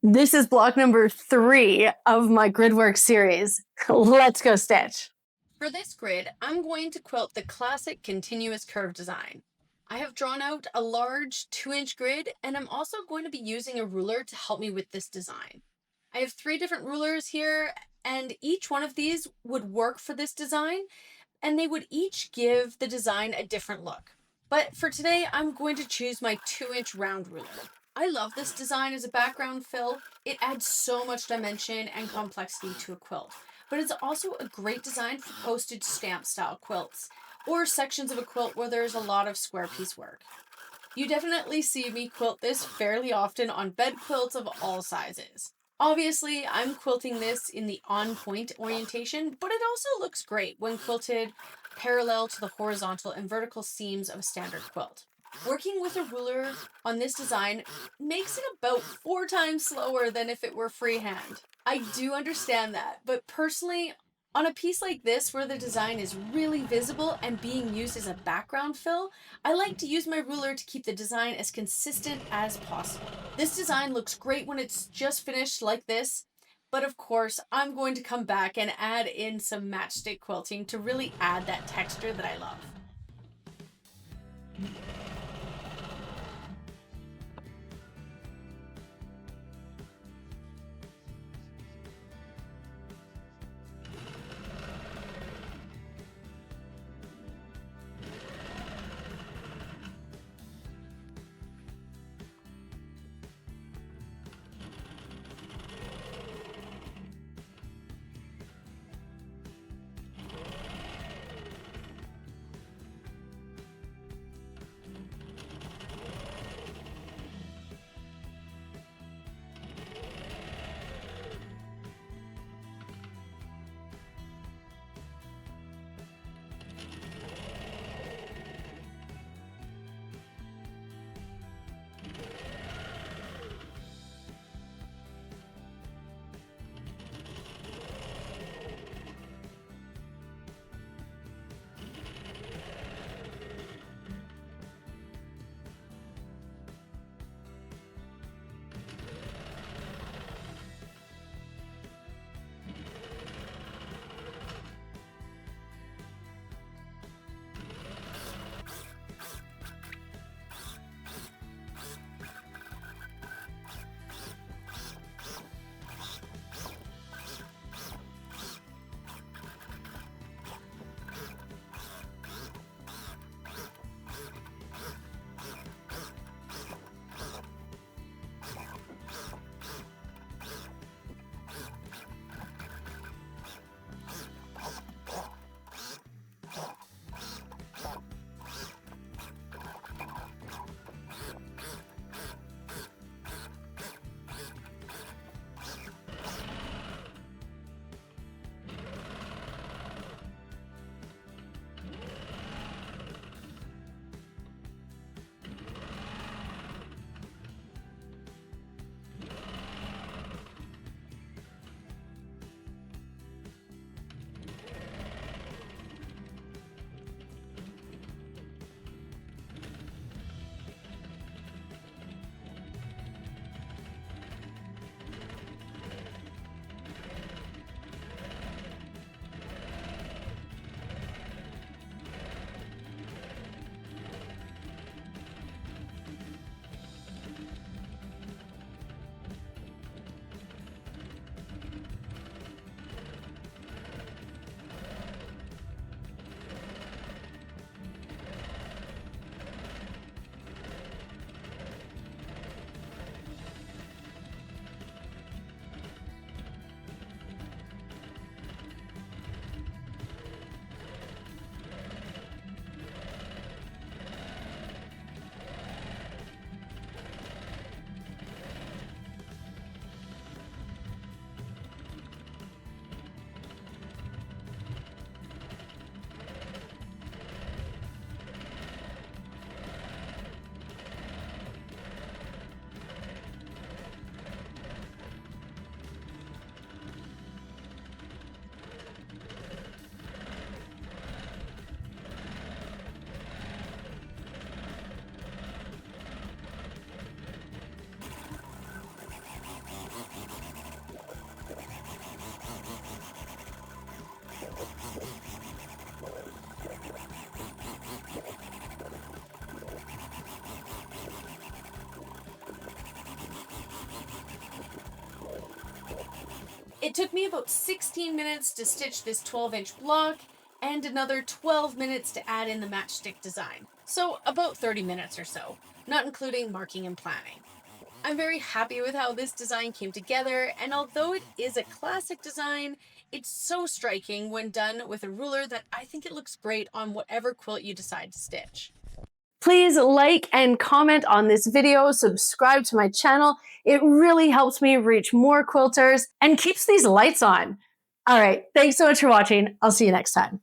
This is block number 3 of my grid work series. Let's go stitch. For this grid, I'm going to quilt the classic continuous curve design. I have drawn out a large 2-inch grid, and I'm also going to be using a ruler to help me with this design. I have 3 different rulers here, and each one of these would work for this design, and they would each give the design a different look. But for today, I'm going to choose my 2-inch round ruler. I love this design as a background fill. It adds so much dimension and complexity to a quilt, but it's also a great design for postage stamp style quilts or sections of a quilt where there's a lot of square piece work. You definitely see me quilt this fairly often on bed quilts of all sizes. Obviously, I'm quilting this in the on-point orientation, but it also looks great when quilted parallel to the horizontal and vertical seams of a standard quilt. Working with a ruler on this design makes it about 4 times slower than if it were freehand. I do understand that, but personally, on a piece like this where the design is really visible and being used as a background fill, I like to use my ruler to keep the design as consistent as possible. This design looks great when it's just finished like this, but of course, I'm going to come back and add in some matchstick quilting to really add that texture that I love. It took me about 16 minutes to stitch this 12-inch block and another 12 minutes to add in the matchstick design. So about 30 minutes or so, not including marking and planning. I'm very happy with how this design came together, and although it is a classic design, it's so striking when done with a ruler that I think it looks great on whatever quilt you decide to stitch. Please like and comment on this video, subscribe to my channel. It really helps me reach more quilters and keeps these lights on. All right, thanks so much for watching. I'll see you next time.